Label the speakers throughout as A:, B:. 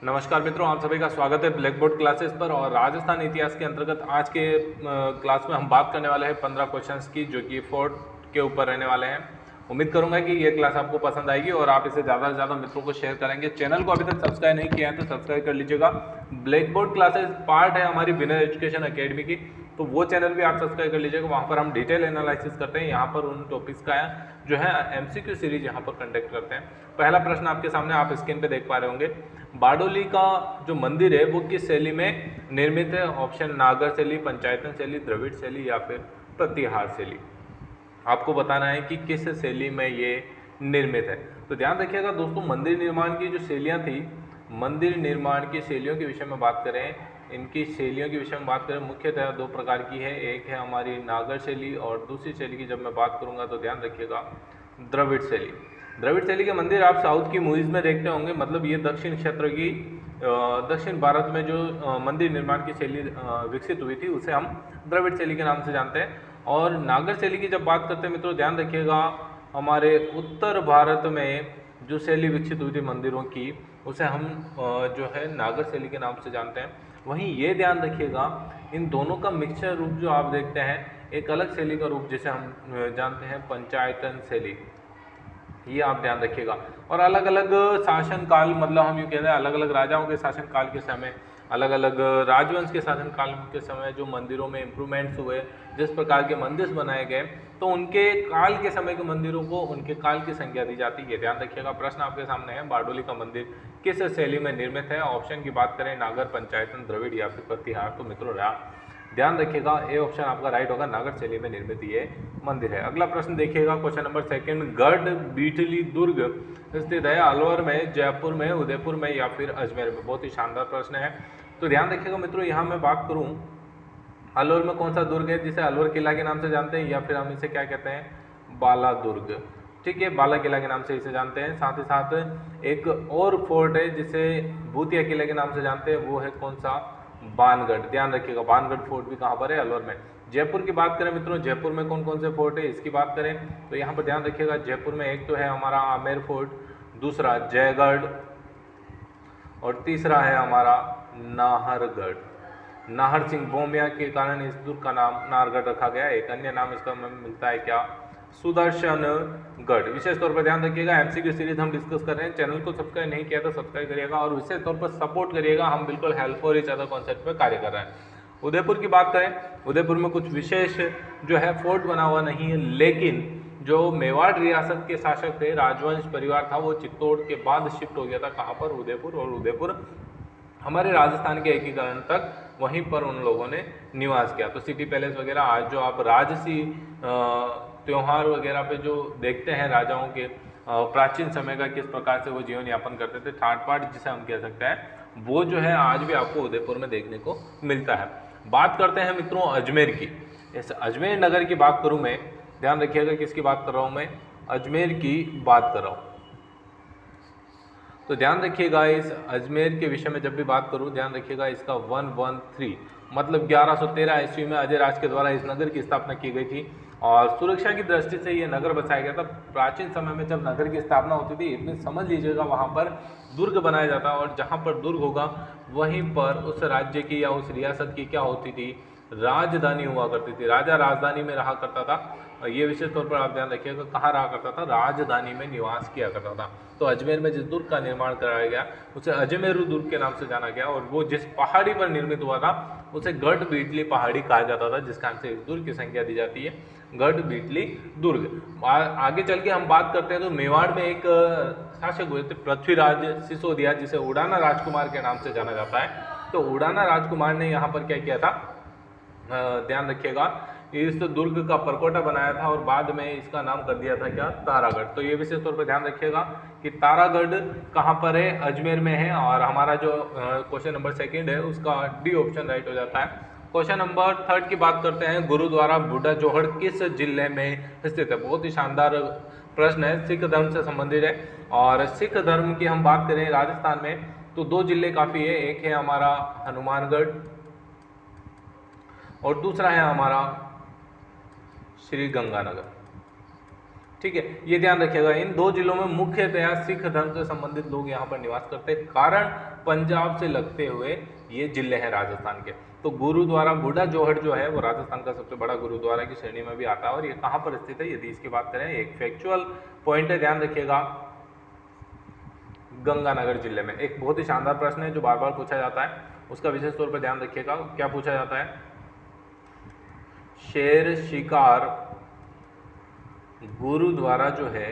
A: नमस्कार मित्रों, आप सभी का स्वागत है ब्लैक बोर्ड क्लासेस पर। और राजस्थान इतिहास के अंतर्गत आज के क्लास में हम बात करने वाले हैं 15 क्वेश्चंस की, जो कि फोर्ट के ऊपर रहने वाले हैं। उम्मीद करूंगा कि ये क्लास आपको पसंद आएगी और आप इसे ज़्यादा से ज़्यादा मित्रों को शेयर करेंगे। चैनल को अभी तक सब्सक्राइब नहीं किया है तो सब्सक्राइब कर लीजिएगा। ब्लैक बोर्ड क्लासेस पार्ट है हमारी विनर एजुकेशन अकेडमी की, तो वो चैनल भी आप सब्सक्राइब कर लीजिएगा। वहाँ पर हम डिटेल एनालिसिस करते हैं। यहाँ पर उन टॉपिक्स का जो है एमसीक्यू सीरीज यहाँ पर कंडक्ट करते हैं। पहला प्रश्न आपके सामने आप स्क्रीन पे देख पा रहे होंगे। बारडोली का जो मंदिर है वो किस शैली में निर्मित है? ऑप्शन नागर शैली, पंचायतन शैली, द्रविड़ शैली या फिर प्रतिहार शैली। आपको बताना है कि किस शैली में ये निर्मित है। तो ध्यान रखिएगा दोस्तों, मंदिर निर्माण की जो शैलियाँ थी, मंदिर निर्माण की शैलियों के विषय में बात करें, इनकी शैलियों के विषय में बात करें, मुख्यतः दो प्रकार की है। एक है हमारी नागर शैली और दूसरी शैली की जब मैं बात करूंगा तो ध्यान रखिएगा द्रविड़ शैली। द्रविड़ शैली के मंदिर आप साउथ की मूवीज में देखते होंगे। मतलब ये दक्षिण क्षेत्र की दक्षिण भारत में जो मंदिर निर्माण की शैली विकसित हुई थी उसे हम द्रविड़ शैली के नाम से जानते हैं। और नागर शैली की जब बात करते हैं मित्रों, ध्यान रखिएगा हमारे उत्तर भारत में जो शैली विकसित हुई थी मंदिरों की उसे हम जो है नागर शैली के नाम से जानते हैं। वहीं ये ध्यान रखिएगा इन दोनों का मिक्सचर रूप जो आप देखते हैं, एक अलग शैली का रूप जिसे हम जानते हैं पंचायतन शैली, ये आप ध्यान रखिएगा। और अलग अलग शासन काल, मतलब हम यूँ कहते हैं अलग अलग राजाओं के शासन काल के समय, अलग अलग राजवंश के शासन काल के समय जो मंदिरों में इम्प्रूवमेंट्स हुए, जिस प्रकार के मंदिर बनाए गए, तो उनके काल के समय के मंदिरों को उनके काल की संज्ञा दी जाती है। ध्यान रखिएगा। प्रश्न आपके सामने है, बारडोली का मंदिर किस शैली में निर्मित है? ऑप्शन की बात करें नागर, पंचायतन, द्रविड़ या फिर प्रतिहार। तो मित्रों ध्यान रखिएगा ए ऑप्शन आपका राइट होगा, नागर शैली में निर्मित ये मंदिर है। अगला प्रश्न देखिएगा, क्वेश्चन नंबर सेकंड। गढ़ बीटली दुर्ग स्थित है अलवर में, जयपुर में, उदयपुर में या फिर अजमेर में? बहुत ही शानदार प्रश्न है। तो ध्यान रखिएगा मित्रों, यहाँ मैं बात करूँ अलवर में कौन सा दुर्ग है जिसे अलवर किला के नाम से जानते हैं, या फिर हम इसे क्या कहते हैं, बाला दुर्ग। ठीक है, बाला किला के नाम से इसे जानते हैं। साथ ही साथ एक और फोर्ट है जिसे भूतिया किले के नाम से जानते हैं, वो है कौन सा, बानगढ़। ध्यान रखिएगा, बानगढ़ फोर्ट भी कहाँ पर है, अलवर में। जयपुर की बात करें मित्रों, जयपुर में कौन कौन से फोर्ट है इसकी बात करें तो यहाँ पर ध्यान रखिएगा, जयपुर में एक तो है हमारा आमेर फोर्ट, दूसरा जयगढ़ और तीसरा है हमारा नाहरगढ़। नाहर सिंह भौमिया के कारण इस दुर्ग का नाम नाहरगढ़ रखा गया। एक अन्य नाम इसका मिलता है क्या, सुदर्शनगढ़। विशेष तौर पर ध्यान रखिएगा, एमसीक्यू सीरीज हम डिस्कस कर रहे हैं। चैनल को सब्सक्राइब नहीं किया तो सब्सक्राइब करिएगा और विशेष तौर पर सपोर्ट करिएगा। हम बिल्कुल help for each other concept पे कार्य कर रहे हैं। उदयपुर की बात करें, उदयपुर में कुछ विशेष जो है फोर्ट बना हुआ नहीं है, लेकिन जो मेवाड़ रियासत के शासक थे, राजवंश परिवार था, वो चित्तौड़ के बाद शिफ्ट हो गया था कहाँ पर, उदयपुर। और उदयपुर हमारे राजस्थान के एकीकरण तक वहीं पर उन लोगों ने निवास किया। तो सिटी पैलेस वगैरह आज जो आप राजसी त्योहार वगैरह पे जो देखते हैं राजाओं के प्राचीन समय का, किस प्रकार से वो जीवन यापन करते थे, ठाट बाट जिसे हम कह सकते हैं, वो जो है आज भी आपको उदयपुर में देखने को मिलता है। बात करते हैं मित्रों अजमेर की। इस अजमेर नगर की बात करूं मैं, ध्यान रखिएगा किसकी बात कर रहा हूं मैं, अजमेर की बात कर रहा हूं। तो ध्यान रखिएगा इस अजमेर के विषय में जब भी बात करूं, ध्यान रखिएगा इसका 113 मतलब 1113 ईस्वी में अजय राज के द्वारा इस नगर की स्थापना की गई थी। और सुरक्षा की दृष्टि से ये नगर बसाया गया था। प्राचीन समय में जब नगर की स्थापना होती थी, इसमें समझ लीजिएगा वहाँ पर दुर्ग बनाया जाता है, और जहाँ पर दुर्ग होगा वहीं पर उस राज्य की या उस रियासत की क्या होती थी, राजधानी हुआ करती थी। राजा राजधानी में रहा करता था। ये विशेष तौर पर आप ध्यान रखिएगा, कहाँ रहा करता था, राजधानी में निवास किया करता था। तो अजमेर में जिस दुर्ग का निर्माण कराया गया उसे अजमेरू दुर्ग के नाम से जाना गया, और वो जिस पहाड़ी पर निर्मित हुआ था उसे गढ़ बीटली पहाड़ी कहा जाता था, जिस कारण से इस दुर्ग की संख्या दी जाती है गढ़ बीटली दुर्ग। आगे चल के हम बात करते हैं तो मेवाड़ में एक शासक हुए थे पृथ्वीराज सिसोदिया, जिसे उड़ाना राजकुमार के नाम से जाना जाता है। तो उड़ाना राजकुमार ने यहाँ पर क्या किया था, ध्यान रखिएगा, इस दुर्ग का परकोटा बनाया था और बाद में इसका नाम कर दिया था क्या, तारागढ़। तो ये विशेष तौर पर ध्यान रखिएगा कि तारागढ़ कहाँ पर है, अजमेर में है। और हमारा जो क्वेश्चन नंबर सेकंड है उसका डी ऑप्शन राइट हो जाता है। क्वेश्चन नंबर थर्ड की बात करते हैं, गुरुद्वारा बूढ़ा जोहड़ किस जिले में स्थित है? बहुत ही शानदार प्रश्न है, सिख धर्म से संबंधित है। और सिख धर्म की हम बात करें राजस्थान में तो दो जिले काफ़ी है, एक है हमारा हनुमानगढ़ और दूसरा है हमारा श्री गंगानगर। ठीक है, ये ध्यान रखिएगा। इन 2 जिलों में मुख्यतया सिख धर्म से संबंधित लोग यहाँ पर निवास करते हैं, कारण पंजाब से लगते हुए ये जिले हैं राजस्थान के। तो गुरुद्वारा बूढ़ा जोहड़ जो है वो राजस्थान का सबसे बड़ा गुरुद्वारा की श्रेणी में भी आता है। और ये कहाँ पर स्थित है यदि इसकी बात करें, एक फैक्चुअल पॉइंट है, ध्यान रखिएगा, गंगानगर जिले में। एक बहुत ही शानदार प्रश्न है जो बार बार पूछा जाता है, उसका विशेष तौर पर ध्यान रखिएगा। क्या पूछा जाता है? शेर शिकार गुरुद्वारा जो है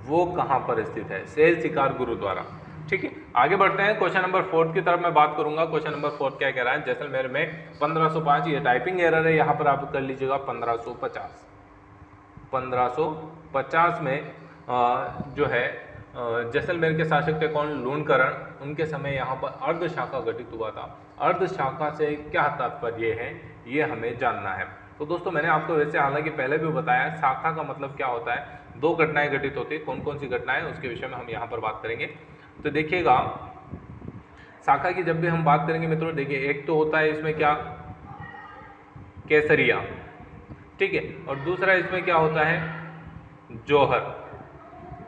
A: वो कहां पर स्थित है? शेर शिकार गुरुद्वारा। ठीक है, आगे बढ़ते हैं। क्वेश्चन नंबर 4 की तरफ मैं बात करूंगा। क्वेश्चन नंबर 4 क्या कह रहा है? जैसलमेर में 1505, ये टाइपिंग एरर है, यहां पर आप कर लीजिएगा 1550। 1550 में जो है जैसलमेर के शासक थे कौन? लूणकरण। उनके समय यहाँ पर अर्धशाखा गठित हुआ था। अर्धशाखा से क्या तात्पर्य है ये हमें जानना है। तो दोस्तों मैंने आपको वैसे हालांकि पहले भी बताया, शाखा का मतलब क्या होता है? 2 घटनाएं घटित होती है। कौन कौन सी घटनाएं, उसके विषय में हम यहाँ पर बात करेंगे। तो देखिएगा, शाखा की जब भी हम बात करेंगे मित्रों, देखिए एक तो होता है इसमें क्या? केसरिया, ठीक है, और दूसरा इसमें क्या होता है? जौहर।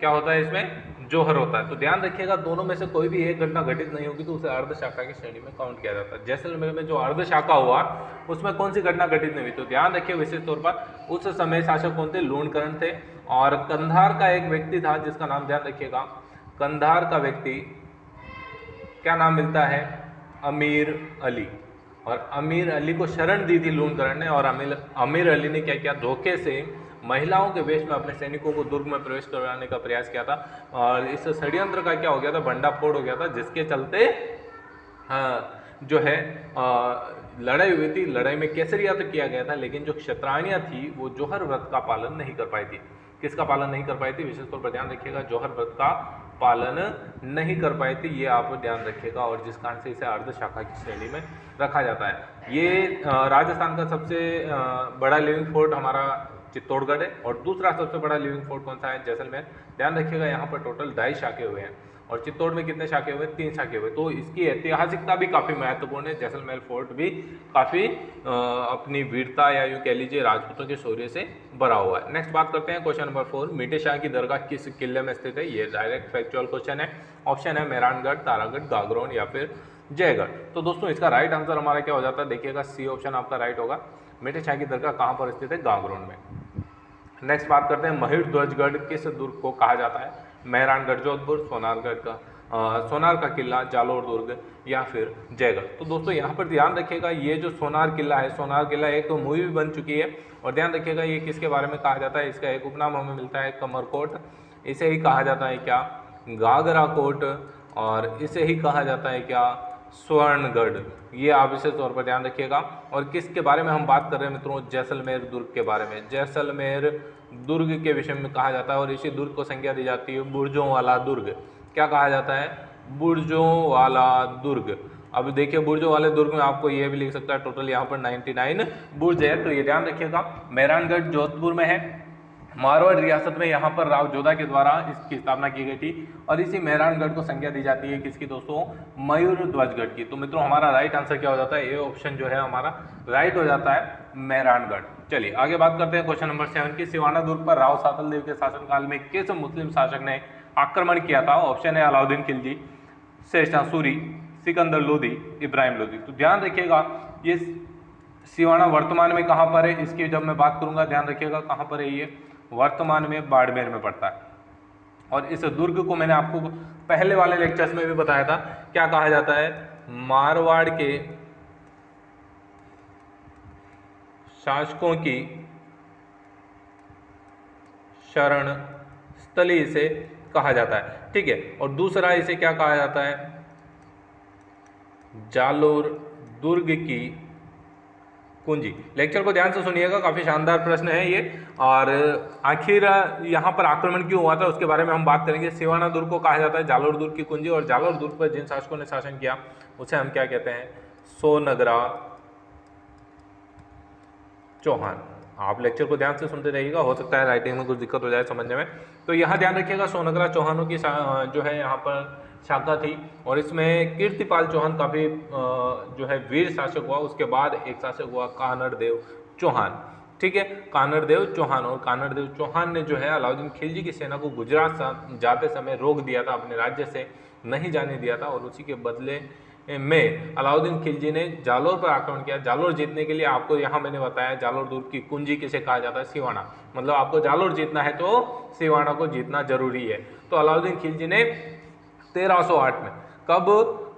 A: क्या होता है इसमें? जौहर होता है। तो ध्यान रखिएगा, दोनों में से कोई भी एक घटना घटित नहीं होगी तो उसे अर्धशाखा की श्रेणी में काउंट किया जाता है। जैसलमेर में जो अर्धशाखा हुआ उसमें कौन सी घटना घटित नहीं हुई? तो ध्यान रखिए विशेष तौर पर उस समय शासक कौन थे? लूणकरण थे। और कंधार का एक व्यक्ति था जिसका नाम ध्यान रखिएगा, कंधार का व्यक्ति क्या नाम मिलता है? अमीर अली। और अमीर अली को शरण दी थी लूणकरण ने, और अमीर अली ने क्या किया? धोखे से महिलाओं के वेश में अपने सैनिकों को दुर्ग में प्रवेश करवाने का प्रयास किया था। और इस षड्यंत्र का क्या हो गया था? भंडाफोड़ हो गया था, जिसके चलते जो है लड़ाई हुई थी। लड़ाई में केसरिया तो किया गया था, लेकिन जो क्षत्राणियां थी वो जौहर व्रत का पालन नहीं कर पाई थी। किसका पालन नहीं कर पाई थी? विशेष तौर पर ध्यान रखिएगा, जौहर व्रत का पालन नहीं कर पाई थी, ये आप ध्यान रखिएगा। और जिस कारण से इसे अर्धशाखा की श्रेणी में रखा जाता है। ये राजस्थान का सबसे बड़ा लिविंग फोर्ट हमारा चित्तौड़गढ़ है। और दूसरा सबसे बड़ा लिविंग फोर्ट कौन सा है? जैसलमेर। ध्यान रखिएगा, यहाँ पर टोटल 2.5 शाखे हुए हैं, और चित्तौड़ में कितने शाखे हुए? 3 शाखे हुए। तो इसकी ऐतिहासिकता भी काफ़ी महत्वपूर्ण है। जैसलमेर फोर्ट भी काफ़ी अपनी वीरता या यूँ कह लीजिए राजपूतों के शौर्य से भरा हुआ है। नेक्स्ट बात करते हैं क्वेश्चन नंबर 4, मीठे शाह की दरगाह किस किले में स्थित है? ये डायरेक्ट फैक्चुअल क्वेश्चन है। ऑप्शन है मेहरानगढ़, तारागढ़, गागरोन या फिर जयगढ़। तो दोस्तों इसका राइट आंसर हमारा क्या हो जाता है? देखिएगा, सी ऑप्शन आपका राइट होगा। मीठे शाह की दरगाह कहाँ पर स्थित है? गागरोन में। नेक्स्ट बात करते हैं, मयूर ध्वजगढ़ किस दुर्ग को कहा जाता है? मेहरानगढ़ जोधपुर, सोनार का किला, जालोर दुर्ग या फिर जयगढ़। तो दोस्तों यहाँ पर ध्यान रखिएगा, ये जो सोनार किला है, सोनार किला एक तो मूवी भी बन चुकी है। और ध्यान रखिएगा ये किसके बारे में कहा जाता है? इसका एक उपनाम हमें मिलता है कमरकोट। इसे ही कहा जाता है क्या? गागरा कोट। और इसे ही कहा जाता है क्या? स्वर्णगढ़। ये आप विशेष तौर पर ध्यान रखिएगा। और किसके बारे में हम बात कर रहे हैं मित्रों? जैसलमेर दुर्ग के बारे में। जैसलमेर दुर्ग के विषय में कहा जाता है। और इसी दुर्ग को संज्ञा दी जाती है बुर्जों वाला दुर्ग। क्या कहा जाता है? बुर्जों वाला दुर्ग। अब देखिए, बुर्जों वाले दुर्ग में आपको ये भी लिख सकता है, टोटल यहाँ पर 99 बुर्ज है। तो ये ध्यान रखिएगा, मेहरानगढ़ जोधपुर में है। मारवाड़ रियासत में यहाँ पर राव जोधा के द्वारा इसकी स्थापना की गई थी। और इसी मेहरानगढ़ को संज्ञा दी जाती है किसकी दोस्तों? मयूर ध्वजगढ़ की। तो मित्रों हमारा राइट आंसर क्या हो जाता है? ए ऑप्शन जो है हमारा राइट हो जाता है, मेहरानगढ़। चलिए आगे बात करते हैं क्वेश्चन नंबर 7 की। सिवाना दुर्ग पर राव सातल देव के शासनकाल में किस मुस्लिम शासक ने आक्रमण किया था? ऑप्शन है अलाउद्दीन खिलजी, शेरशाह सूरी, सिकंदर लोदी, इब्राहिम लोदी। तो ध्यान रखिएगा, ये सिवाना वर्तमान में कहाँ पर है? इसकी जब मैं बात करूंगा ध्यान रखिएगा कहाँ पर है। ये वर्तमान में बाड़मेर में पड़ता है। और इस दुर्ग को मैंने आपको पहले वाले लेक्चर्स में भी बताया था, क्या कहा जाता है? मारवाड़ के शासकों की शरण स्थली इसे कहा जाता है। ठीक है, और दूसरा इसे क्या कहा जाता है? जालोर दुर्ग की कुंजी। लेक्चर को ध्यान से सुनिएगा, काफी शानदार प्रश्न है ये। और आखिर यहाँ पर आक्रमण क्यों हुआ था उसके बारे में हम बात करेंगे। सिवाना दुर्ग को कहा जाता है जालोर दुर्ग की कुंजी। और जालोर दुर्ग पर जिन शासकों ने शासन किया उसे हम क्या कहते हैं? सोनगरा चौहान। आप लेक्चर को ध्यान से सुनते रहिएगा, हो सकता है राइटिंग में कुछ दिक्कत हो जाए समझने में। तो यहाँ ध्यान रखिएगा, सोनगरा चौहानों की जो है यहाँ पर शाखा थी। और इसमें कीर्तिपाल चौहान काफ़ी जो है वीर शासक हुआ। उसके बाद एक शासक हुआ कानड़ देव चौहान। ठीक है, कानरदेव चौहान। और कानरदेव चौहान ने जो है अलाउद्दीन खिलजी की सेना को गुजरात जाते समय रोक दिया था, अपने राज्य से नहीं जाने दिया था, और उसी के बदले में अलाउद्दीन खिलजी ने जालोर पर आक्रमण किया। जालोर जीतने के लिए आपको यहाँ मैंने बताया जालोर दुर्ग की कुंजी किसे कहा जाता है, सिवाना। मतलब आपको जालोर जीतना है तो सिवाना को जीतना जरूरी है। तो अलाउद्दीन खिलजी ने 1308 में, कब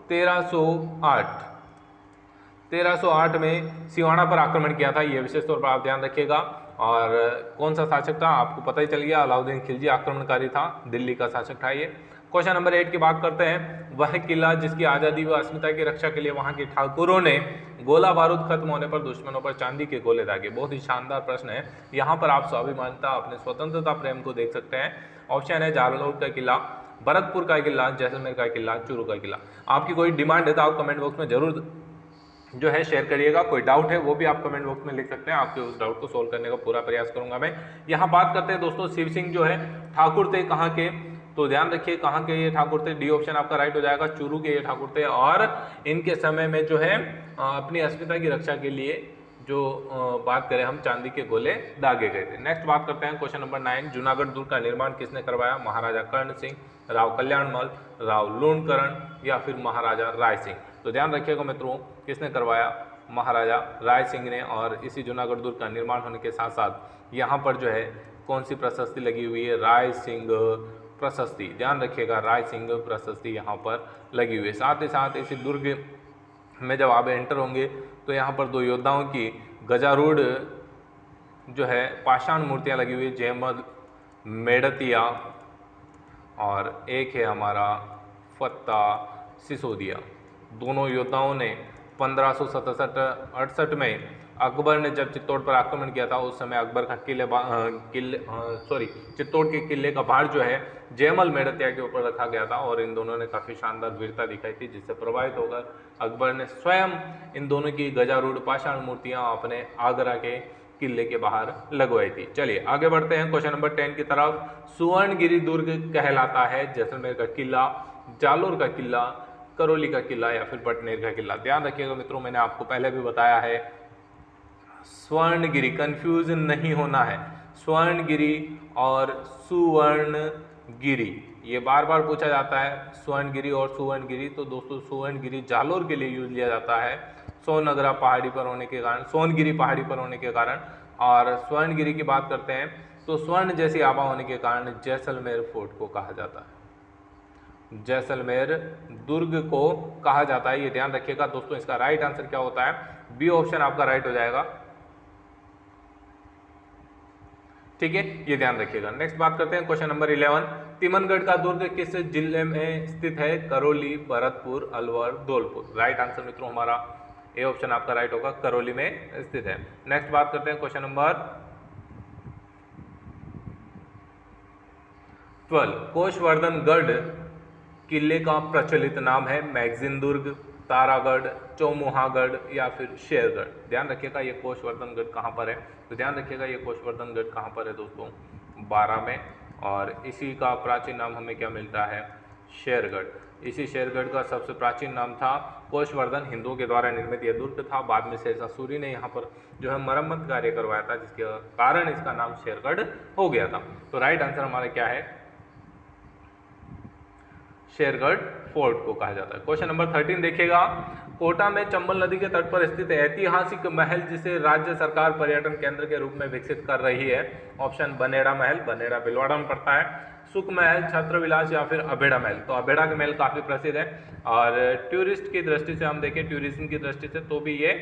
A: 1308 में सिवाना पर आक्रमण किया था, ये विशेष तौर पर आप ध्यान रखिएगा। और कौन सा शासक था आपको पता ही चल गया, अलाउद्दीन खिलजी आक्रमणकारी था, दिल्ली का शासक था ये। क्वेश्चन नंबर 8 की बात करते हैं। वह किला जिसकी आज़ादी व अस्मिता की रक्षा के लिए वहां के ठाकुरों ने गोला बारूद खत्म होने पर दुश्मनों पर चांदी के गोले दागे। बहुत ही शानदार प्रश्न है। यहाँ पर आप स्वाभिमानता, अपने स्वतंत्रता प्रेम को देख सकते हैं। ऑप्शन है जालोर का किला, भरतपुर का किला, जैसलमेर का किला, चूरू का किला। आपकी कोई डिमांड है तो आप कमेंट बॉक्स में जरूर जो है शेयर करिएगा। कोई डाउट है वो भी आप कमेंट बॉक्स में लिख सकते हैं, आपके उस डाउट को सोल्व करने का पूरा प्रयास करूंगा मैं। यहाँ बात करते हैं दोस्तों, शिव सिंह जो है ठाकुर थे कहाँ के, तो ध्यान रखिए कहाँ के ये ठाकुर थे। डी ऑप्शन आपका राइट हो जाएगा, चूरू के ये ठाकुर थे। और इनके समय में जो है अपनी अस्मिता की रक्षा के लिए जो बात करें हम, चांदी के गोले दागे गए थे। नेक्स्ट बात करते हैं क्वेश्चन नंबर 9। जूनागढ़ दुर्ग का निर्माण किसने करवाया, महाराजा कर्ण सिंह, राव कल्याणमल, राव लूणकरण या फिर महाराजा राय सिंह। तो ध्यान रखिएगा मित्रों, किसने करवाया, महाराजा राय सिंह ने। और इसी जूनागढ़ दुर्ग का निर्माण होने के साथ साथ यहाँ पर जो है कौन सी प्रशस्ति लगी हुई है, राय सिंह प्रशस्ति। ध्यान रखिएगा, राय सिंह प्रशस्ति यहाँ पर लगी हुई है। साथ ही साथ इसी दुर्ग में जब आप एंटर होंगे तो यहाँ पर 2 योद्धाओं की गजारूढ़ जो है पाषाण मूर्तियाँ लगी हुई है, जयमल मेड़तिया और एक है हमारा फत्ता सिसोदिया। दोनों योद्धाओं ने 1567-68 में अकबर ने जब चित्तौड़ पर आक्रमण किया था, उस समय अकबर का चित्तौड़ के किले का भार जो है जयमल मेड़तिया के ऊपर रखा गया था। और इन दोनों ने काफ़ी शानदार वीरता दिखाई थी, जिससे प्रभावित होकर अकबर ने स्वयं इन दोनों की गजारूढ़ पाषाण मूर्तियां अपने आगरा के किले के बाहर लगवाई थी। चलिए आगे बढ़ते हैं क्वेश्चन नंबर 10 की तरफ। सुवर्णगिरी दुर्ग कहलाता है जैसलमेर का किला, जालोर का किला, करौली का किला या फिर बटनेर का किला। ध्यान रखिएगा मित्रों, मैंने आपको पहले भी बताया है, स्वर्णगिरी, कंफ्यूज नहीं होना है, स्वर्णगिरी और सुवर्णगिरी, ये बार बार पूछा जाता है, स्वर्णगिरी और सुवर्णगिरी। तो दोस्तों सुवर्णगिरी जालोर के लिए यूज लिया जाता है, सोनगरा पहाड़ी पर होने के कारण, सोनगिरी पहाड़ी पर होने के कारण। और स्वर्णगिरी की बात करते हैं तो स्वर्ण जैसी आभा होने के कारण जैसलमेर फोर्ट को कहा जाता है, जैसलमेर दुर्ग को कहा जाता है। ये ध्यान रखिएगा दोस्तों। इसका राइट आंसर क्या होता है, बी ऑप्शन आपका राइट हो जाएगा, ठीक है, ये ध्यान रखिएगा। नेक्स्ट बात करते हैं क्वेश्चन नंबर 11। तिमनगढ़ का दुर्ग किस जिले में स्थित है, करौली, भरतपुर, अलवर, धौलपुर। राइट आंसर मित्रों हमारा ए ऑप्शन आपका राइट होगा, करौली में स्थित है। नेक्स्ट बात करते हैं क्वेश्चन नंबर 12। कोशवर्धनगढ़ किले का प्रचलित नाम है, मैगजीन दुर्ग, तारागढ़, चौमुहागढ़ या फिर शेरगढ़। ध्यान रखिएगा ये कोशवर्धनगढ़ कहाँ पर है, तो ध्यान रखिएगा ये कोशवर्धनगढ़ कहाँ पर है दोस्तों, 12 में। और इसी का प्राचीन नाम हमें क्या मिलता है, शेरगढ़। इसी शेरगढ़ का सबसे प्राचीन नाम था कोशवर्धन, हिंदुओं के द्वारा निर्मित यह दुर्ग था। बाद में शेरशाह सूरी ने यहाँ पर जो है मरम्मत कार्य करवाया था, जिसके कारण इसका नाम शेरगढ़ हो गया था। तो राइट आंसर हमारा क्या है, शेरगढ़ फोर्ट को कहा जाता है। क्वेश्चन नंबर 13 देखिएगा। कोटा में चंबल नदी के तट पर स्थित ऐतिहासिक महल जिसे राज्य सरकार पर्यटन केंद्र के रूप में विकसित कर रही है, ऑप्शन बनेड़ा महल, बनेड़ा भिलवाड़ा में पड़ता है, सुख महल, छत्रविलास या फिर अभेड़ा महल। तो अभेड़ा का महल काफी प्रसिद्ध है और टूरिस्ट की दृष्टि से हम देखें, टूरिज्म की दृष्टि से तो भी ये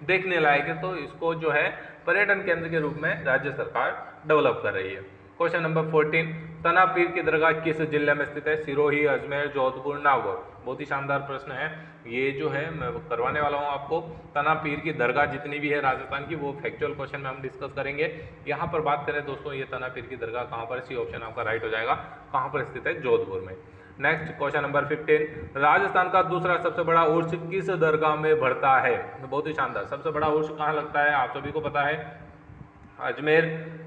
A: देखने लायक है। तो इसको जो है पर्यटन केंद्र के रूप में राज्य सरकार डेवलप कर रही है। Question number 14। तना पीर की दरगाह किस जिले में स्थित है, सिरोही, अजमेर, जोधपुर, नागौर। बहुत ही शानदार प्रश्न है ये, जो है मैं करवाने वाला हूँ आपको। तना पीर की दरगाह जितनी भी है राजस्थान की, वो फैक्चुअल क्वेश्चन में हम डिस्कस करेंगे। यहाँ पर बात करें दोस्तों, ये तना पीर की दरगाह कहाँ पर, सी ऑप्शन आपका राइट हो जाएगा, कहाँ पर स्थित है, जोधपुर में। Next question number 15। राजस्थान का दूसरा सबसे बड़ा उर्स किस दरगाह में बढ़ता है। बहुत ही शानदार, सबसे बड़ा उर्स कहाँ लगता है, आप सभी को पता है, अजमेर।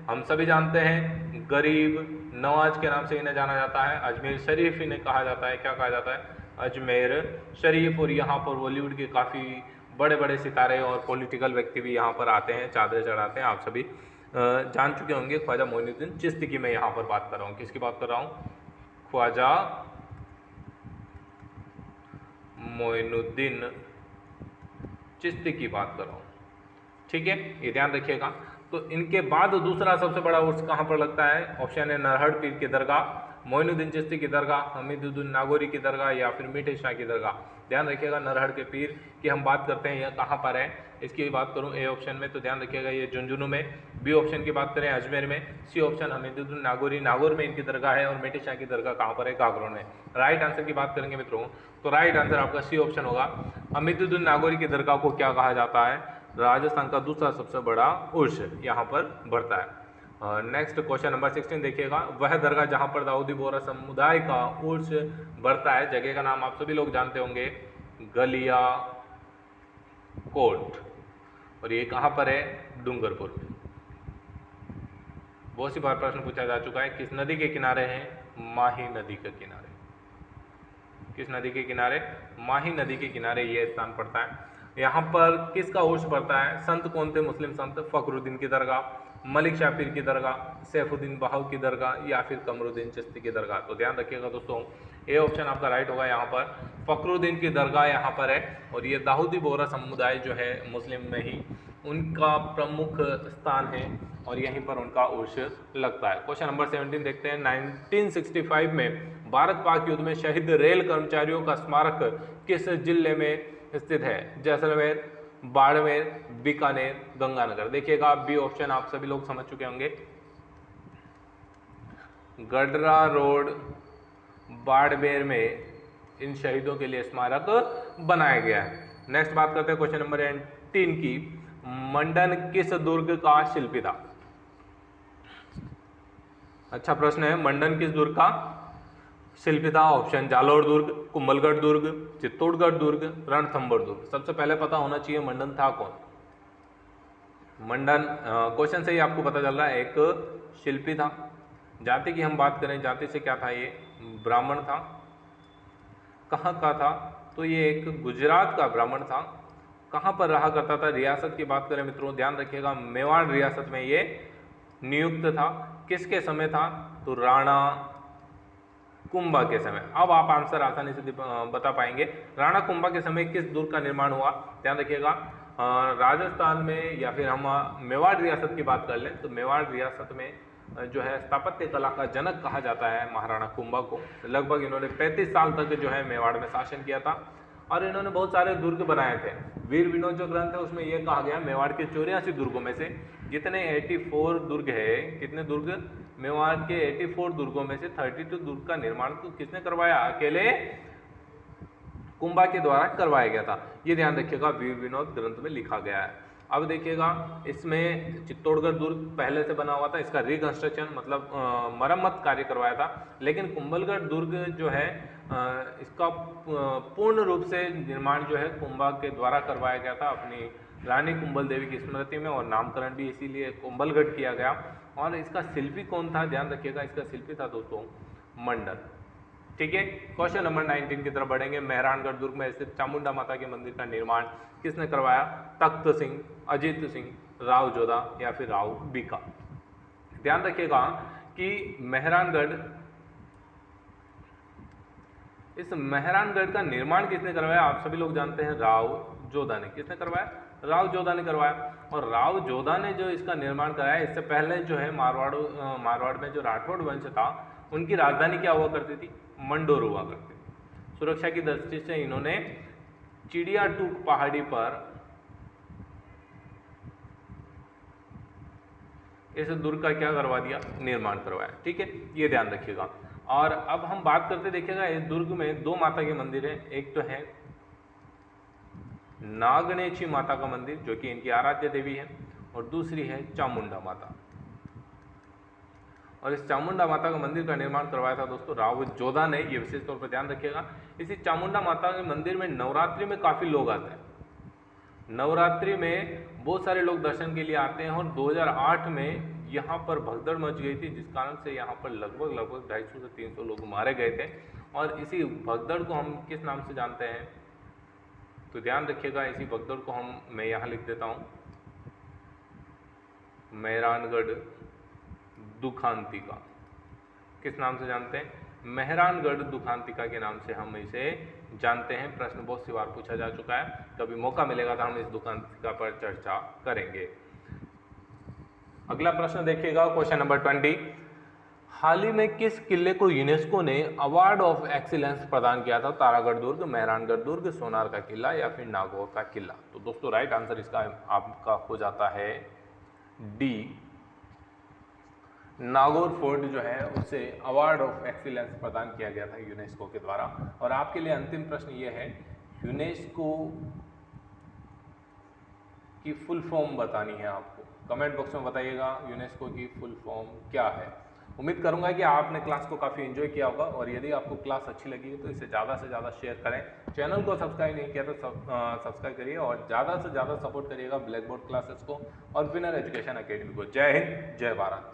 A: हम सभी जानते हैं गरीब नवाज के नाम से इन्हें जाना जाता है, अजमेर शरीफ इन्हें कहा जाता है, क्या कहा जाता है, अजमेर शरीफ। और यहाँ पर बॉलीवुड के काफ़ी बड़े बड़े सितारे और पॉलिटिकल व्यक्ति भी यहाँ पर आते हैं, चादरें चढ़ाते हैं। आप सभी जान चुके होंगे। ख्वाजा मोइनुद्दीन चिश्ती की मैं यहाँ पर बात कर रहा हूँ। किसकी बात कर रहा हूँ? ख्वाजा मोइनुद्दीन चिश्ती की बात कर रहा हूँ, ठीक है, ये ध्यान रखिएगा। तो इनके बाद दूसरा सबसे बड़ा उर्स कहाँ पर लगता है? ऑप्शन है नरहड़ पीर की दरगाह, मोइनुद्दीन चिश्ती की दरगाह, हमीदुद्दीन नागौरी की दरगाह या फिर मीठे शाह की दरगाह। ध्यान रखिएगा, नरहड़ के पीर की हम बात करते हैं, यह कहाँ पर है? इसकी बात करूँ ए ऑप्शन में तो ध्यान रखिएगा ये झुंझुनू में। बी ऑप्शन की बात करें अजमेर में। सी ऑप्शन हमीदुद्दीन नागौरी, नागौर में इनकी दरगाह है। और मीठे शाह की दरगाह कहाँ पर है? गागरोन में। राइट आंसर की बात करेंगे मित्रों तो राइट आंसर आपका सी ऑप्शन होगा। हमीदुद्दीन नागौरी की दरगाह को क्या कहा जाता है? राजस्थान का दूसरा सबसे बड़ा उर्स यहाँ पर बढ़ता है। नेक्स्ट क्वेश्चन नंबर 16 देखिएगा। वह दरगाह जहाँ पर दाऊदी बोहरा समुदाय का उर्स बढ़ता है, जगह का नाम आप सभी लोग जानते होंगे, गलिया कोट। और ये कहाँ पर है? डूंगरपुर में। बहुत सी बार प्रश्न पूछा जा चुका है। किस नदी के किनारे हैं? माही नदी के किनारे। किस नदी के किनारे? माही नदी के किनारे ये स्थान पड़ता है। यहाँ पर किसका उर्स बढ़ता है? संत कौन थे? मुस्लिम संत फखरुद्दीन की दरगाह, मलिक शाफिर की दरगाह, सैफुद्दीन बहाव की दरगाह या फिर कमरुद्दीन चिश्ती की दरगाह। तो ध्यान रखिएगा दोस्तों, ए ऑप्शन आपका राइट होगा। यहाँ पर फखरुद्दीन की दरगाह यहाँ पर है। और ये दाऊदी बोहरा समुदाय जो है मुस्लिम में ही उनका प्रमुख स्थान है और यहीं पर उनका उर्स लगता है। क्वेश्चन नंबर 17 देखते हैं। 1965 में भारत पाक युद्ध में शहीद रेल कर्मचारियों का स्मारक किस जिले में स्थित है? जैसलमेर, बाड़मेर, बीकानेर, गंगानगर। देखिएगा बी ऑप्शन आप सभी लोग समझ चुके होंगे। गडरा रोड, बाड़मेर में इन शहीदों के लिए स्मारक बनाया गया है। नेक्स्ट बात करते हैं क्वेश्चन नंबर 18 की। मंडन किस दुर्ग का शिल्पी था? अच्छा प्रश्न है। मंडन किस दुर्ग का शिल्पी था? ऑप्शन जालोर दुर्ग, कुंभलगढ़ दुर्ग, चित्तौड़गढ़ दुर्ग, रणथंभौर दुर्ग। सबसे पहले पता होना चाहिए मंडन था कौन। मंडन क्वेश्चन से ही आपको पता चल रहा है एक शिल्पी था। जाति की हम बात करें, जाति से क्या था? ये ब्राह्मण था। कहाँ का था? तो ये एक गुजरात का ब्राह्मण था। कहाँ पर रहा करता था? रियासत की बात करें मित्रों, ध्यान रखिएगा, मेवाड़ रियासत में ये नियुक्त था। किसके समय था? तो राणा कुंभा के समय। अब आप आंसर आसानी से बता पाएंगे। राणा कुंभा के समय किस दुर्ग का निर्माण हुआ? ध्यान रखिएगा, राजस्थान में या फिर हम मेवाड़ रियासत की बात कर लें तो मेवाड़ रियासत में जो है स्थापत्य कला का जनक कहा जाता है महाराणा कुंभा को। लगभग इन्होंने 35 साल तक जो है मेवाड़ में शासन किया था और इन्होंने बहुत सारे दुर्ग बनाए थे। वीर विनोद जो ग्रंथ है उसमें यह कहा गया मेवाड़ के 84 दुर्गों में से जितने 84 दुर्ग है, कितने दुर्ग? मेवाड़ के 84 दुर्गों में से 32 दुर्ग का निर्माण तो किसने करवाया? अकेले कुंभा के द्वारा करवाया गया था। ये ध्यान रखिएगा, वीर विनोद ग्रंथ में लिखा गया है। अब देखिएगा, इसमें चित्तौड़गढ़ दुर्ग पहले से बना हुआ था, इसका रिकंस्ट्रक्शन मतलब मरम्मत कार्य करवाया था। लेकिन कुंभलगढ़ दुर्ग जो है इसका पूर्ण रूप से निर्माण जो है कुंभा के द्वारा करवाया गया था अपनी रानी कुंभल देवी की स्मृति में, और नामकरण भी इसीलिए कुंभलगढ़ किया गया। और इसका शिल्पी कौन था? ध्यान रखिएगा, इसका शिल्पी था दोस्तों मंडन। ठीक है, क्वेश्चन नंबर 19 की तरफ बढ़ेंगे। मेहरानगढ़ दुर्ग में स्थित चामुंडा माता के मंदिर का निर्माण किसने करवाया? तख्त सिंह, अजीत सिंह, राव जोधा या फिर राव बीका। ध्यान रखिएगा कि मेहरानगढ़, इस मेहरानगढ़ का निर्माण किसने करवाया? आप सभी लोग जानते हैं, राव जोधा ने। किसने करवाया? राव जोधा ने करवाया। और राव जोधा ने जो इसका निर्माण कराया, इससे पहले जो है मारवाड़ में जो राठौड़ वंश था उनकी राजधानी क्या हुआ करती थी? मंडोर हुआ करती थी। सुरक्षा की दृष्टि से इन्होंने चिड़िया टूक पहाड़ी पर इस दुर्ग का क्या करवा दिया? निर्माण करवाया। ठीक है, ये ध्यान रखिएगा। और अब हम बात करते देखिएगा, इस दुर्ग में दो माता के मंदिर हैं। एक तो है नागनेची माता का मंदिर जो कि इनकी आराध्य देवी है, और दूसरी है चामुंडा माता। और इस चामुंडा माता का मंदिर का निर्माण करवाया था दोस्तों राव जोधा ने। ये विशेष तौर पर ध्यान रखिएगा। इसी चामुंडा माता के मंदिर में नवरात्रि में काफ़ी लोग आते हैं। नवरात्रि में बहुत सारे लोग दर्शन के लिए आते हैं। और 2008 में यहाँ पर भगदड़ मच गई थी, जिस कारण से यहाँ पर लगभग 250 से 300 लोग मारे गए थे। और इसी भगदड़ को हम किस नाम से जानते हैं? तो ध्यान रखिएगा, इसी भगदड़ को मैं यहाँ लिख देता हूँ, मेहरानगढ़ दुखांतिका। किस नाम से जानते हैं? मेहरानगढ़ दुखांतिका के नाम से हम इसे जानते हैं। प्रश्न बहुत सी बार पूछा जा चुका है, कभी मौका मिलेगा तो हम इस दुखांतिका पर चर्चा करेंगे। अगला प्रश्न देखिएगा, क्वेश्चन नंबर 20। हाल ही में किस किले को यूनेस्को ने अवार्ड ऑफ एक्सीलेंस प्रदान किया था? तारागढ़ दुर्ग, मेहरानगढ़ दुर्ग, सोनार का किला या फिर नागौर का किला? तो दोस्तों राइट आंसर इसका आपका हो जाता है डी, नागौर फोर्ट जो है उसे अवार्ड ऑफ एक्सीलेंस प्रदान किया गया था यूनेस्को के द्वारा। और आपके लिए अंतिम प्रश्न ये है, यूनेस्को की फुल फॉर्म बतानी है आपको। कमेंट बॉक्स में बताइएगा यूनेस्को की फुल फॉर्म क्या है। उम्मीद करूंगा कि आपने क्लास को काफ़ी एंजॉय किया होगा, और यदि आपको क्लास अच्छी लगी तो इसे ज़्यादा से ज़्यादा शेयर करें। चैनल को सब्सक्राइब नहीं किया तो सब्सक्राइब करिए, और ज़्यादा से ज़्यादा सपोर्ट करिएगा ब्लैक बोर्ड क्लासेस को और विनर एजुकेशन अकेडमी को। जय हिंद, जय भारत।